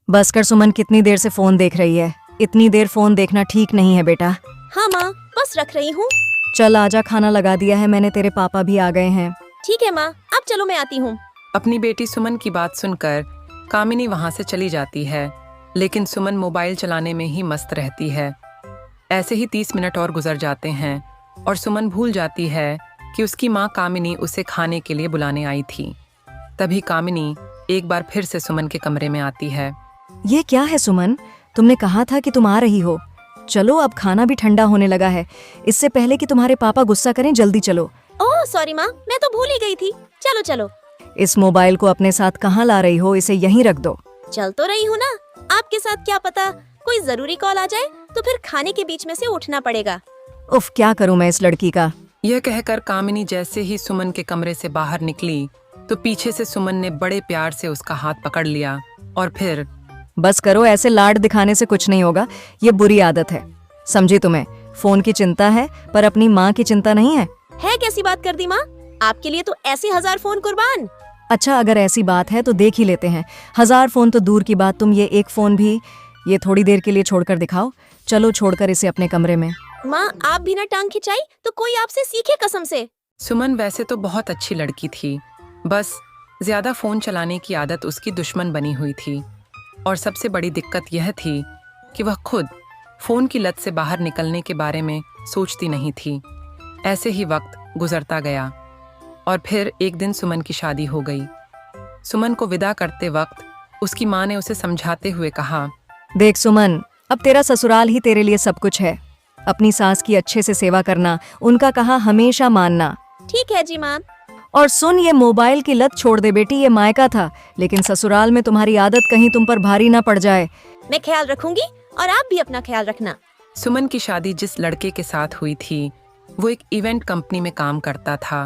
बस कर सुमन, कितनी देर से फोन देख रही है? इतनी देर फोन देखना ठीक नहीं है बेटा। हाँ माँ, बस रख रही हूँ। चल आजा, खाना लगा दिया है मैंने, तेरे पापा भी आ गए हैं। ठीक है माँ, अब चलो मैं आती हूँ। अपनी बेटी सुमन की बात सुनकर कामिनी वहां से चली जाती है, लेकिन सुमन मोबाइल चलाने में ही मस्त रहती है। ऐसे ही 30 मिनट और गुजर जाते हैं और सुमन भूल जाती है कि उसकी माँ कामिनी उसे खाने के लिए बुलाने आई थी। तभी कामिनी एक बार फिर से सुमन के कमरे में आती है। ये क्या है सुमन? तुमने कहा था कि तुम आ रही हो। चलो, अब खाना भी ठंडा होने लगा है। इससे पहले कि तुम्हारे पापा गुस्सा करें, जल्दी चलो। ओह सॉरी माँ, मैं तो भूल ही गई थी। चलो चलो। इस मोबाइल को अपने साथ कहाँ ला रही हो? इसे यहीं रख दो। चल तो रही हूँ ना। आपके साथ क्या पता कोई जरूरी कॉल आ जाए तो फिर खाने के बीच में से उठना पड़ेगा। उफ, क्या करूं मैं इस लड़की का। यह कहकर कामिनी जैसे ही सुमन के कमरे से बाहर निकली तो पीछे से सुमन ने बड़े प्यार से उसका हाथ पकड़ लिया और फिर बस करो, ऐसे लाड दिखाने से कुछ नहीं होगा। ये बुरी आदत है, समझी? तुम्हें फोन की चिंता है पर अपनी माँ की चिंता नहीं है। कैसी बात कर दी माँ? आपके लिए तो ऐसे 1000 फोन कुर्बान। अच्छा, अगर ऐसी बात है तो देख ही लेते हैं। 1000 फोन तो दूर की बात, तुम ये एक फोन भी ये थोड़ी देर के लिए छोड़कर दिखाओ। चलो, छोड़कर इसे अपने कमरे में। माँ, आप भी ना टांग खिंचाई तो कोई आपसे सीखे कसम से। सुमन वैसे तो बहुत अच्छी लड़की थी, बस ज्यादा फोन चलाने की आदत उसकी दुश्मन बनी हुई थी। और सबसे बड़ी दिक्कत यह थी कि वह खुद फोन की लत से बाहर निकलने के बारे में सोचती नहीं थी। ऐसे ही वक्त गुजरता गया और फिर एक दिन सुमन की शादी हो गई। सुमन को विदा करते वक्त उसकी माँ ने उसे समझाते हुए कहा, देख सुमन, अब तेरा ससुराल ही तेरे लिए सब कुछ है। अपनी सास की अच्छे से सेवा करना, उनका कहा हमेशा मानना। ठीक है जी माँ। और सुन, ये मोबाइल की लत छोड़ दे बेटी। ये मायका था, लेकिन ससुराल में तुम्हारी आदत कहीं तुम पर भारी ना पड़ जाए। मैं ख्याल रखूंगी और आप भी अपना ख्याल रखना। सुमन की शादी जिस लड़के के साथ हुई थी वो एक इवेंट कंपनी में काम करता था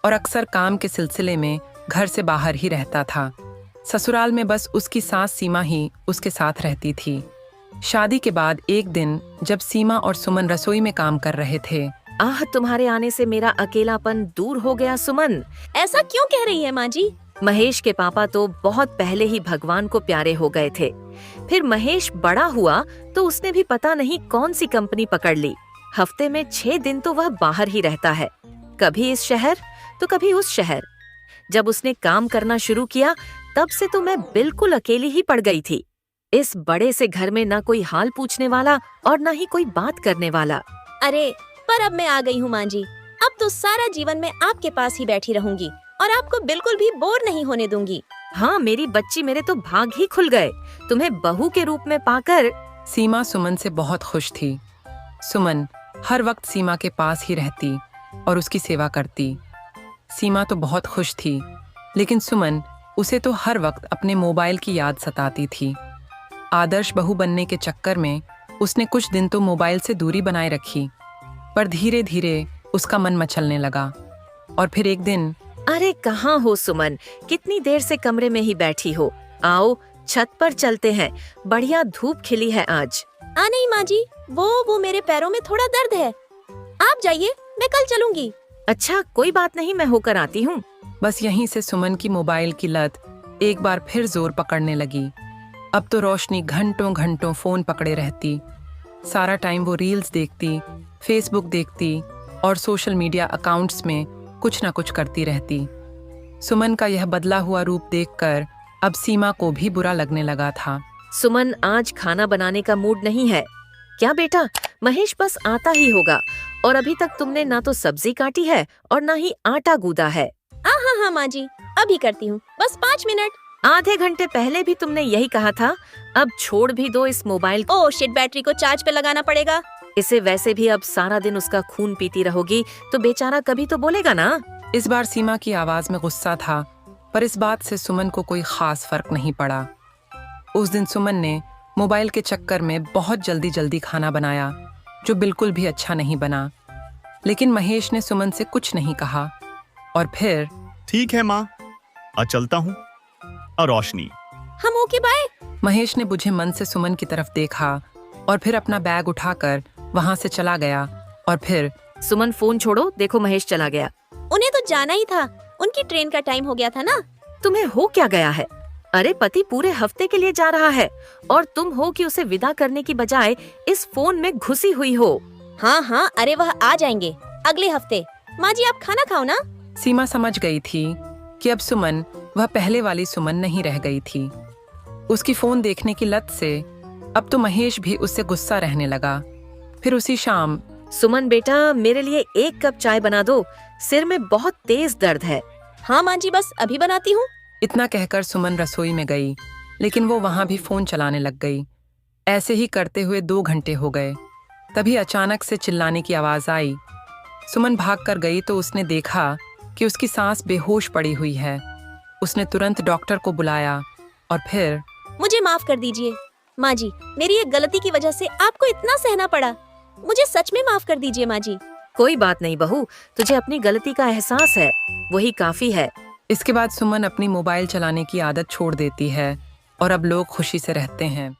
और अक्सर काम के सिलसिले में घर से बाहर ही रहता था। ससुराल में बस उसकी सास सीमा ही उसके साथ रहती थी। शादी के बाद एक दिन जब सीमा और सुमन रसोई में काम कर रहे थे, आह, तुम्हारे आने से मेरा अकेलापन दूर हो गया सुमन। ऐसा क्यों कह रही है माँ जी? महेश के पापा तो बहुत पहले ही भगवान को प्यारे हो गए थे। फिर महेश बड़ा हुआ तो उसने भी पता नहीं कौन सी कंपनी पकड़ ली। हफ्ते में 6 दिन तो वह बाहर ही रहता है, कभी इस शहर तो कभी उस शहर। जब उसने काम करना शुरू किया तब से तो मैं बिल्कुल अकेली ही पड़ गई थी। इस बड़े से घर में ना कोई हाल पूछने वाला और ना ही कोई बात करने वाला। अरे पर अब मैं आ गई हूँ माँ जी। अब तो सारा जीवन मैं आपके पास ही बैठी रहूंगी और आपको बिल्कुल भी बोर नहीं होने दूंगी। हाँ मेरी बच्ची, मेरे तो भाग ही खुल गए तुम्हें बहू के रूप में पाकर। सीमा सुमन से बहुत खुश थी। सुमन हर वक्त सीमा के पास ही रहती और उसकी सेवा करती। सीमा तो बहुत खुश थी, लेकिन सुमन उसे तो हर वक्त अपने मोबाइल की याद सताती थी। आदर्श बहू बनने के चक्कर में उसने कुछ दिन तो मोबाइल से दूरी बनाए रखी, पर धीरे धीरे उसका मन मचलने लगा। और फिर एक दिन, अरे कहाँ हो सुमन, कितनी देर से कमरे में ही बैठी हो? आओ छत पर चलते हैं, बढ़िया धूप खिली है आज। नहीं माँ जी, वो मेरे पैरों में थोड़ा दर्द है। आप जाइए, मैं कल चलूंगी। अच्छा कोई बात नहीं, मैं होकर आती हूँ। बस यहीं से सुमन की मोबाइल की लत एक बार फिर जोर पकड़ने लगी। अब तो रोशनी घंटों घंटों फोन पकड़े रहती। सारा टाइम वो रील्स देखती, फेसबुक देखती और सोशल मीडिया अकाउंट्स में कुछ ना कुछ करती रहती। सुमन का यह बदला हुआ रूप देखकर अब सीमा को भी बुरा लगने लगा था। सुमन, आज खाना बनाने का मूड नहीं है क्या बेटा? महेश बस आता ही होगा और अभी तक तुमने ना तो सब्जी काटी है और ना ही आटा गूंदा है। हाँ माँ जी, अभी करती हूँ, बस 5 मिनट। आधे घंटे पहले भी तुमने यही कहा था। अब छोड़ भी दो इस मोबाइल को। ओह शिट, बैटरी को चार्ज पे लगाना पड़ेगा। इसे वैसे भी अब सारा दिन उसका खून पीती रहोगी तो बेचारा कभी तो बोलेगा ना। इस बार सीमा की आवाज में गुस्सा था, पर इस बात से सुमन को कोई खास फर्क नहीं पड़ा। उस दिन सुमन ने मोबाइल के चक्कर में बहुत जल्दी जल्दी खाना बनाया, जो बिल्कुल भी अच्छा नहीं बना। लेकिन महेश ने सुमन से कुछ नहीं कहा। और फिर, ठीक है माँ, चलता हूँ। और रोशनी, हम ओके बाय। महेश ने बुझे मन से सुमन की तरफ देखा और फिर अपना बैग उठाकर वहां से चला गया। और फिर, सुमन फोन छोड़ो, देखो महेश चला गया। उन्हें तो जाना ही था, उनकी ट्रेन का टाइम हो गया था ना। तुम्हें हो क्या गया है? अरे पति पूरे हफ्ते के लिए जा रहा है और तुम हो कि उसे विदा करने की बजाय इस फोन में घुसी हुई हो। हाँ हाँ, अरे वह आ जाएंगे अगले हफ्ते। माँ जी आप खाना खाओ ना। सीमा समझ गई थी कि अब सुमन वह पहले वाली सुमन नहीं रह गई थी। उसकी फोन देखने की लत से अब तो महेश भी उससे गुस्सा रहने लगा। फिर उसी शाम सुमन बेटा, मेरे लिए 1 कप चाय बना दो, सिर में बहुत तेज दर्द है। हाँ माँ जी, बस अभी बनाती हूँ। इतना कहकर सुमन रसोई में गई, लेकिन वो वहां भी फोन चलाने लग गई। ऐसे ही करते हुए 2 घंटे हो गए। तभी अचानक से चिल्लाने की आवाज आई। सुमन भाग कर गई तो उसने देखा कि उसकी सांस बेहोश पड़ी हुई है। उसने तुरंत डॉक्टर को बुलाया और फिर मुझे माफ कर दीजिए माँ जी, मेरी एक गलती की वजह से आपको इतना सहना पड़ा। मुझे सच में माफ कर दीजिए माँ जी। कोई बात नहीं बहू, तुझे अपनी गलती का एहसास है, वही काफी है। इसके बाद सुमन अपनी मोबाइल चलाने की आदत छोड़ देती है और अब लोग खुशी से रहते हैं।